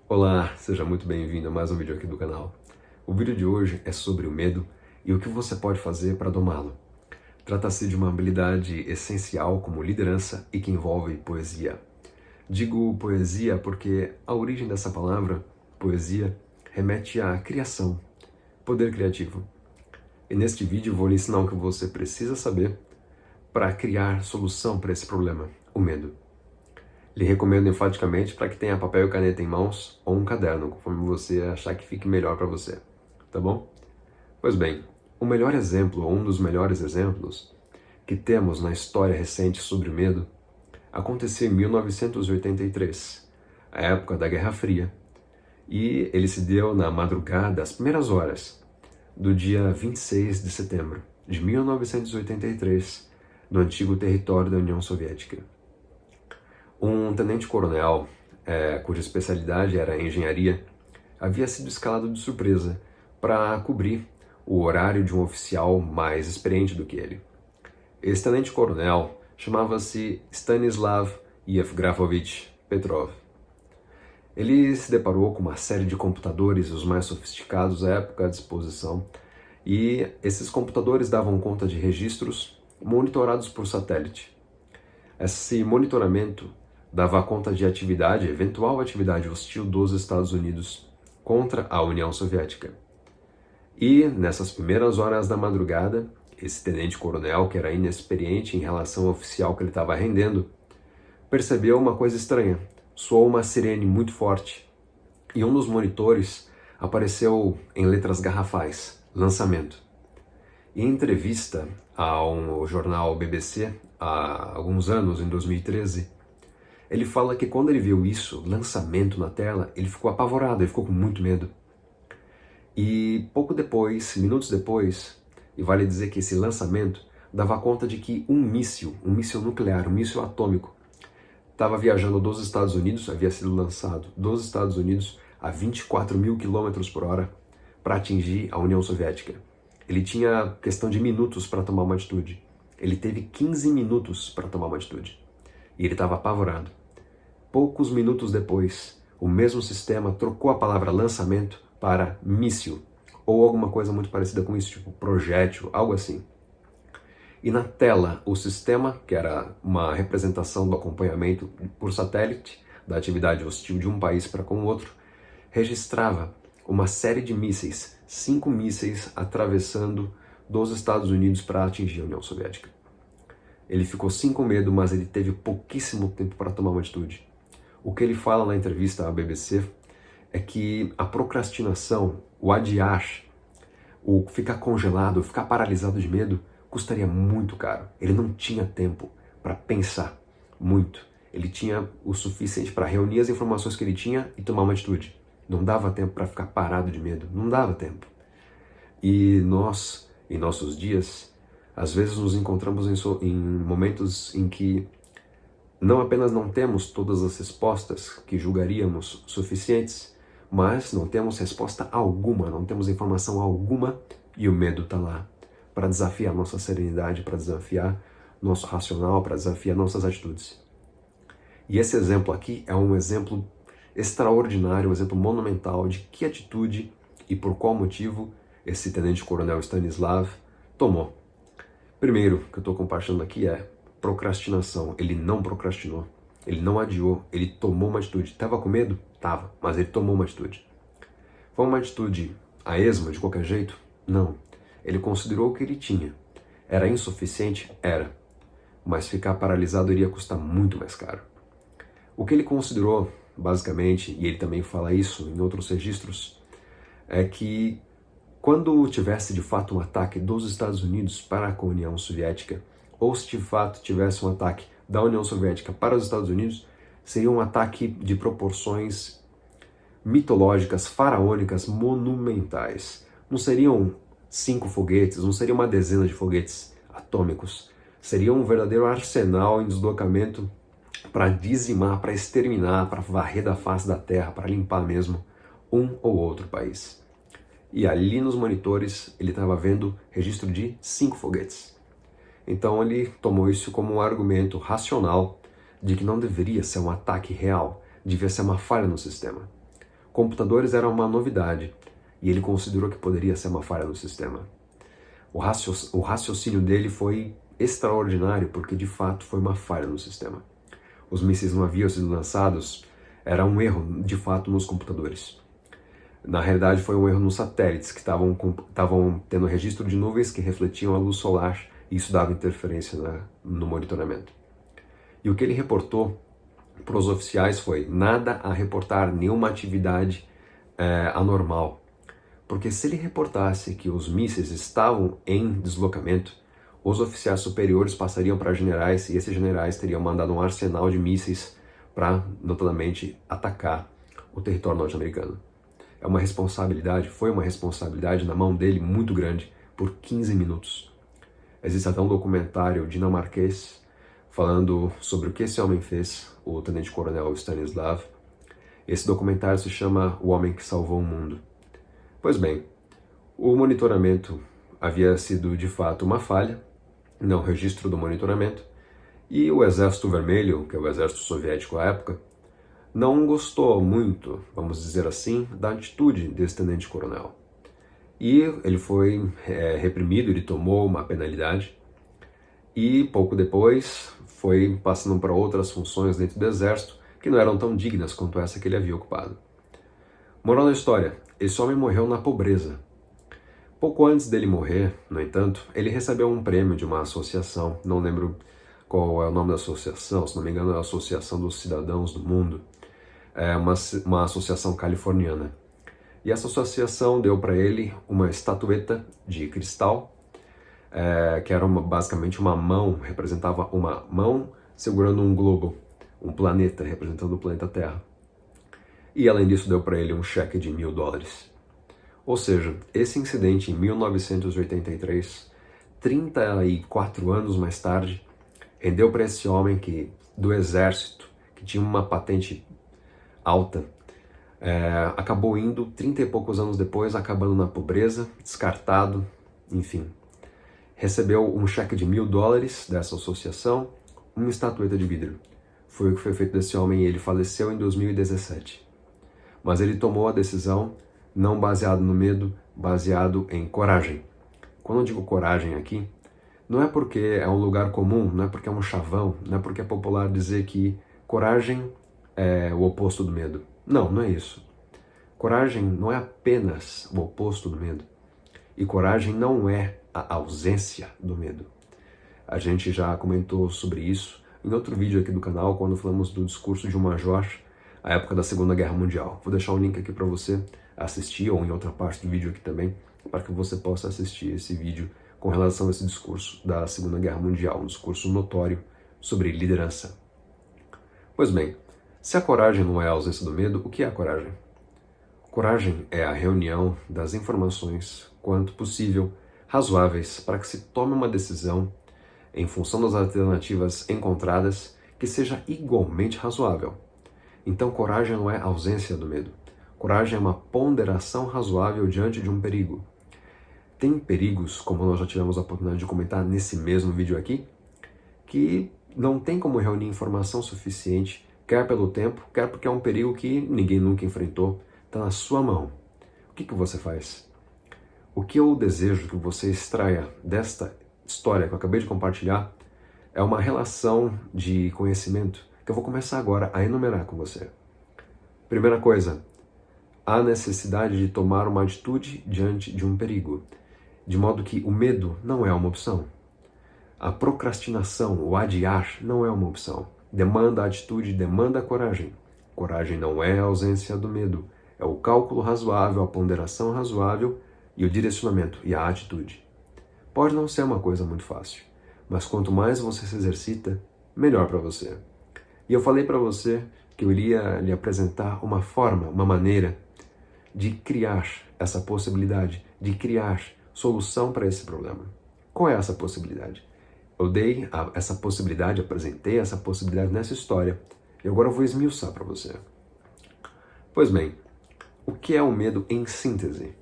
Olá, seja muito bem-vindo a mais um vídeo aqui do canal. O vídeo de hoje é sobre o medo e o que você pode fazer para domá-lo. Trata-se de uma habilidade essencial como liderança e que envolve poesia. Digo poesia porque a origem dessa palavra, poesia, remete à criação, poder criativo. E neste vídeo vou lhe ensinar o que você precisa saber para criar solução para esse problema, o medo. Lhe recomendo enfaticamente para que tenha papel e caneta em mãos ou um caderno, conforme você achar que fique melhor para você, tá bom? Pois bem, o melhor exemplo, ou um dos melhores exemplos, que temos na história recente sobre o medo, aconteceu em 1983, a época da Guerra Fria, e ele se deu na madrugada, às primeiras horas, do dia 26 de setembro de 1983, no antigo território da União Soviética. Um tenente-coronel, cuja especialidade era a engenharia, havia sido escalado de surpresa para cobrir o horário de um oficial mais experiente do que ele. Esse tenente-coronel chamava-se Stanislav Yevgrafovich Petrov. Ele se deparou com uma série de computadores, os mais sofisticados à época à disposição, e esses computadores davam conta de registros monitorados por satélite. Esse monitoramento dava conta de eventual atividade hostil dos Estados Unidos contra a União Soviética. E, nessas primeiras horas da madrugada, esse tenente-coronel, que era inexperiente em relação ao oficial que ele estava rendendo, percebeu uma coisa estranha. Soou uma sirene muito forte e um dos monitores apareceu em letras garrafais, lançamento. Em entrevista ao jornal BBC, há alguns anos, em 2013, ele fala que quando ele viu isso, lançamento na tela, ele ficou apavorado, ele ficou com muito medo. E pouco depois, minutos depois, e vale dizer que esse lançamento dava conta de que um míssil nuclear, um míssil atômico, estava viajando dos Estados Unidos, havia sido lançado dos Estados Unidos a 24 mil quilômetros por hora para atingir a União Soviética. Ele tinha questão de minutos para tomar uma atitude. Ele teve 15 minutos para tomar uma atitude. E ele estava apavorado. Poucos minutos depois, o mesmo sistema trocou a palavra lançamento para míssil, ou alguma coisa muito parecida com isso, tipo projétil, algo assim. E na tela, o sistema, que era uma representação do acompanhamento por satélite da atividade hostil de um país para com o outro, registrava uma série de mísseis, 5 mísseis atravessando dos Estados Unidos para atingir a União Soviética. Ele ficou sim com medo, mas ele teve pouquíssimo tempo para tomar uma atitude. O que ele fala na entrevista à BBC é que a procrastinação, o adiar, o ficar congelado, o ficar paralisado de medo, custaria muito caro. Ele não tinha tempo para pensar muito. Ele tinha o suficiente para reunir as informações que ele tinha e tomar uma atitude. Não dava tempo para ficar parado de medo, não dava tempo. E nós, em nossos dias, às vezes nos encontramos em momentos em que não apenas não temos todas as respostas que julgaríamos suficientes, mas não temos resposta alguma, não temos informação alguma e o medo está lá para desafiar nossa serenidade, para desafiar nosso racional, para desafiar nossas atitudes. E esse exemplo aqui é um exemplo extraordinário, um exemplo monumental de que atitude e por qual motivo esse tenente-coronel Stanislav tomou. Primeiro que eu estou compartilhando aqui é procrastinação. Ele não procrastinou, ele não adiou, ele tomou uma atitude. Estava com medo? Estava, mas ele tomou uma atitude. Foi uma atitude a esmo, de qualquer jeito? Não. Ele considerou o que ele tinha. Era insuficiente? Era. Mas ficar paralisado iria custar muito mais caro. O que ele considerou, basicamente, e ele também fala isso em outros registros, é que quando tivesse de fato um ataque dos Estados Unidos para a União Soviética, ou se de fato tivesse um ataque da União Soviética para os Estados Unidos, seria um ataque de proporções mitológicas, faraônicas, monumentais. Não seriam 5 foguetes, não seria uma dezena de foguetes atômicos. Seria um verdadeiro arsenal em deslocamento para dizimar, para exterminar, para varrer da face da terra, para limpar mesmo um ou outro país. E ali nos monitores ele estava vendo registro de 5 foguetes. Então ele tomou isso como um argumento racional de que não deveria ser um ataque real, devia ser uma falha no sistema. Computadores eram uma novidade e ele considerou que poderia ser uma falha no sistema. O raciocínio dele foi extraordinário porque de fato foi uma falha no sistema. Os mísseis não haviam sido lançados, era um erro de fato nos computadores. Na realidade foi um erro nos satélites que estavam tendo registro de nuvens que refletiam a luz solar e isso dava interferência no monitoramento. E o que ele reportou para os oficiais foi nada a reportar, nenhuma atividade anormal. Porque se ele reportasse que os mísseis estavam em deslocamento, os oficiais superiores passariam para generais e esses generais teriam mandado um arsenal de mísseis para, notadamente, atacar o território norte-americano. Foi uma responsabilidade na mão dele muito grande por 15 minutos. Existe até um documentário dinamarquês falando sobre o que esse homem fez, o tenente-coronel Stanislav. Esse documentário se chama O Homem que Salvou o Mundo. Pois bem, o monitoramento havia sido de fato uma falha, não registro do monitoramento, e o Exército Vermelho, que é o exército soviético à época, não gostou muito, vamos dizer assim, da atitude desse tenente-coronel. E ele foi reprimido, ele tomou uma penalidade, e pouco depois foi passando para outras funções dentro do exército que não eram tão dignas quanto essa que ele havia ocupado. Moral da história, esse homem morreu na pobreza. Pouco antes dele morrer, no entanto, ele recebeu um prêmio de uma associação, não lembro qual é o nome da associação, se não me engano é a Associação dos Cidadãos do Mundo, é uma associação californiana. E essa associação deu para ele uma estatueta de cristal, que era basicamente uma mão, representava uma mão segurando um globo, um planeta, representando o planeta Terra. E além disso deu para ele um cheque de $1.000. Ou seja, esse incidente em 1983, 34 anos mais tarde, rendeu para esse homem do exército, que tinha uma patente alta, acabou indo 30 e poucos anos depois, acabando na pobreza, descartado, enfim. Recebeu um cheque de $1.000 dessa associação, uma estatueta de vidro. Foi o que foi feito desse homem e ele faleceu em 2017. Mas ele tomou a decisão não baseado no medo, baseado em coragem. Quando eu digo coragem aqui, não é porque é um lugar comum, não é porque é um chavão, não é porque é popular dizer que coragem é o oposto do medo. Não, não é isso. Coragem não é apenas o oposto do medo. E coragem não é a ausência do medo. A gente já comentou sobre isso em outro vídeo aqui do canal, quando falamos do discurso de um major à época da Segunda Guerra Mundial. Vou deixar um link aqui para você assistir, ou em outra parte do vídeo aqui também, para que você possa assistir esse vídeo com relação a esse discurso da Segunda Guerra Mundial, um discurso notório sobre liderança. Pois bem, se a coragem não é a ausência do medo, o que é a coragem? Coragem é a reunião das informações, quanto possível, razoáveis, para que se tome uma decisão em função das alternativas encontradas que seja igualmente razoável. Então, coragem não é ausência do medo. Coragem é uma ponderação razoável diante de um perigo. Tem perigos, como nós já tivemos a oportunidade de comentar nesse mesmo vídeo aqui, que não tem como reunir informação suficiente, quer pelo tempo, quer porque é um perigo que ninguém nunca enfrentou, está na sua mão. O que você faz? O que eu desejo que você extraia desta história que eu acabei de compartilhar é uma relação de conhecimento que eu vou começar agora a enumerar com você. Primeira coisa, há necessidade de tomar uma atitude diante de um perigo, de modo que o medo não é uma opção. A procrastinação, o adiar, não é uma opção. Demanda atitude, demanda coragem. Coragem não é a ausência do medo, é o cálculo razoável, a ponderação razoável e o direcionamento e a atitude. Pode não ser uma coisa muito fácil, mas quanto mais você se exercita, melhor para você. E eu falei para você que eu iria lhe apresentar uma forma, uma maneira de criar essa possibilidade, de criar solução para esse problema. Qual é essa possibilidade? Eu dei essa possibilidade, apresentei essa possibilidade nessa história e agora eu vou esmiuçar para você. Pois bem, o que é o medo em síntese?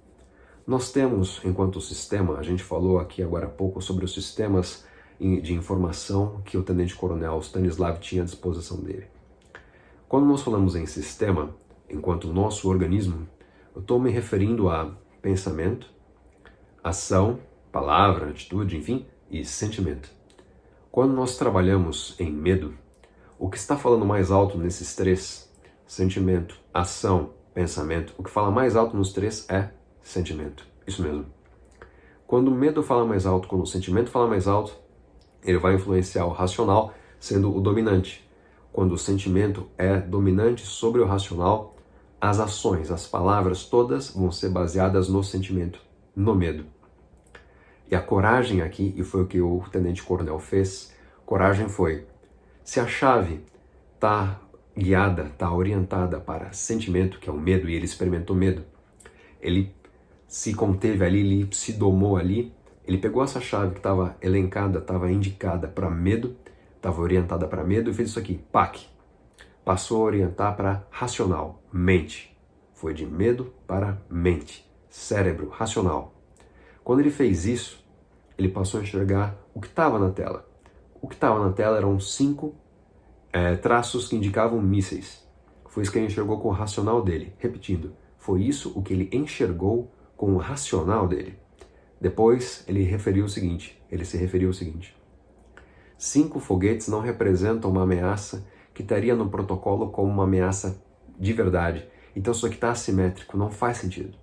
Nós temos, enquanto sistema, a gente falou aqui agora há pouco sobre os sistemas de informação que o tenente-coronel Stanislav tinha à disposição dele. Quando nós falamos em sistema, enquanto nosso organismo, eu estou me referindo a pensamento, ação, palavra, atitude, enfim, e sentimento. Quando nós trabalhamos em medo, o que está falando mais alto nesses três, sentimento, ação, pensamento, o que fala mais alto nos três é sentimento. Isso mesmo. Quando o medo fala mais alto, quando o sentimento fala mais alto, ele vai influenciar o racional, sendo o dominante. Quando o sentimento é dominante sobre o racional, as ações, as palavras todas vão ser baseadas no sentimento, no medo. E a coragem aqui, e foi o que o tenente-coronel fez, coragem foi, se a chave está guiada, está orientada para sentimento, que é o medo, e ele experimentou medo, ele se conteve ali, ele se domou ali, ele pegou essa chave que estava elencada, estava indicada para medo, estava orientada para medo e fez isso aqui, PAC. Passou a orientar para racional, mente. Foi de medo para mente, cérebro, racional. Quando ele fez isso, ele passou a enxergar o que estava na tela. O que estava na tela eram 5 traços que indicavam mísseis. Foi isso que ele enxergou com o racional dele. Repetindo, foi isso o que ele enxergou com o racional dele. Depois ele se referiu o seguinte: 5 foguetes não representam uma ameaça que estaria no protocolo como uma ameaça de verdade. Então isso aqui está assimétrico, não faz sentido.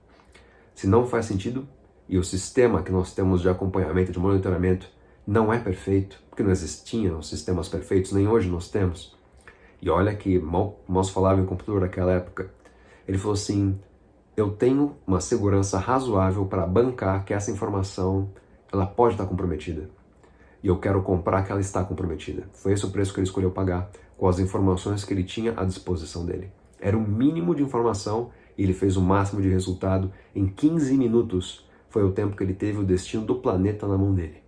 Se não faz sentido, e o sistema que nós temos de acompanhamento, de monitoramento, não é perfeito, porque não existiam sistemas perfeitos, nem hoje nós temos. E olha que mal se falava em computador naquela época. Ele falou assim, eu tenho uma segurança razoável para bancar que essa informação ela pode estar comprometida. E eu quero comprar que ela está comprometida. Foi esse o preço que ele escolheu pagar com as informações que ele tinha à disposição dele. Era o mínimo de informação e ele fez o máximo de resultado em 15 minutos. Foi o tempo que ele teve o destino do planeta na mão dele.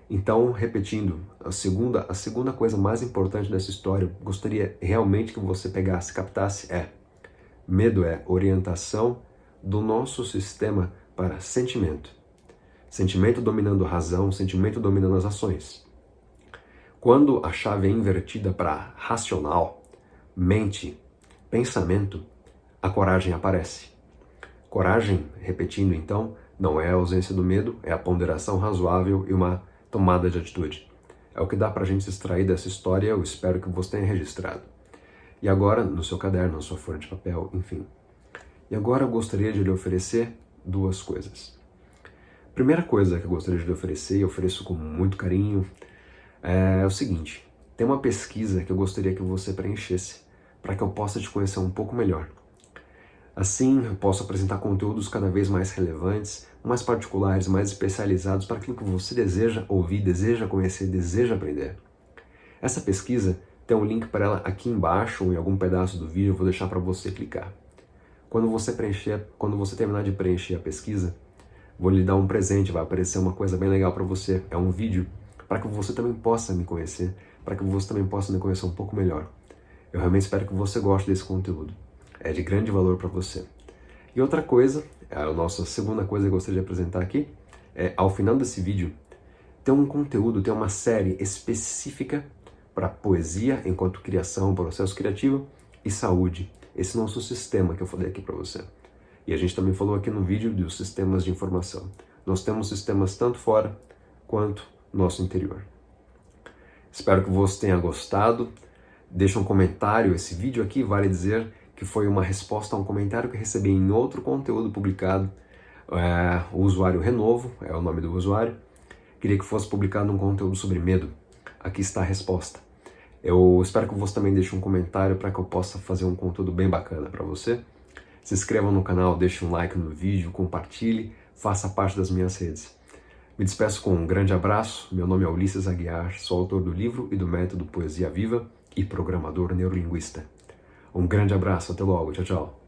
Então, repetindo, a segunda coisa mais importante dessa história, gostaria realmente que você pegasse, captasse, medo é orientação do nosso sistema para sentimento. Sentimento dominando a razão, sentimento dominando as ações. Quando a chave é invertida para racional, mente, pensamento, a coragem aparece. Coragem, repetindo então, não é a ausência do medo, é a ponderação razoável e uma tomada de atitude. É o que dá para a gente se extrair dessa história, eu espero que você tenha registrado. E agora, no seu caderno, na sua folha de papel, enfim. E agora eu gostaria de lhe oferecer 2 coisas. A primeira coisa que eu gostaria de lhe oferecer, e ofereço com muito carinho, é o seguinte. Tem uma pesquisa que eu gostaria que você preenchesse, para que eu possa te conhecer um pouco melhor. Assim, eu posso apresentar conteúdos cada vez mais relevantes, mais particulares, mais especializados para aquilo que você deseja ouvir, deseja conhecer, deseja aprender. Essa pesquisa tem um link para ela aqui embaixo, ou em algum pedaço do vídeo, eu vou deixar para você clicar. Quando você terminar de preencher a pesquisa, vou lhe dar um presente, vai aparecer uma coisa bem legal para você. É um vídeo para que você também possa me conhecer, para que você também possa me conhecer um pouco melhor. Eu realmente espero que você goste desse conteúdo. É de grande valor para você. E outra coisa, a nossa segunda coisa que eu gostaria de apresentar aqui, ao final desse vídeo, tem um conteúdo, tem uma série específica para poesia enquanto criação, processo criativo e saúde. Esse nosso sistema que eu falei aqui para você. E a gente também falou aqui no vídeo dos sistemas de informação. Nós temos sistemas tanto fora quanto no nosso interior. Espero que você tenha gostado. Deixa um comentário. Esse vídeo aqui vale dizer que foi uma resposta a um comentário que recebi em outro conteúdo publicado. O usuário Renovo, é o nome do usuário. Queria que fosse publicado um conteúdo sobre medo. Aqui está a resposta. Eu espero que você também deixe um comentário para que eu possa fazer um conteúdo bem bacana para você. Se inscreva no canal, deixe um like no vídeo, compartilhe, faça parte das minhas redes. Me despeço com um grande abraço. Meu nome é Ulisses Aguiar, sou autor do livro e do método Poesia Viva e programador neurolinguista. Um grande abraço, até logo, tchau, tchau.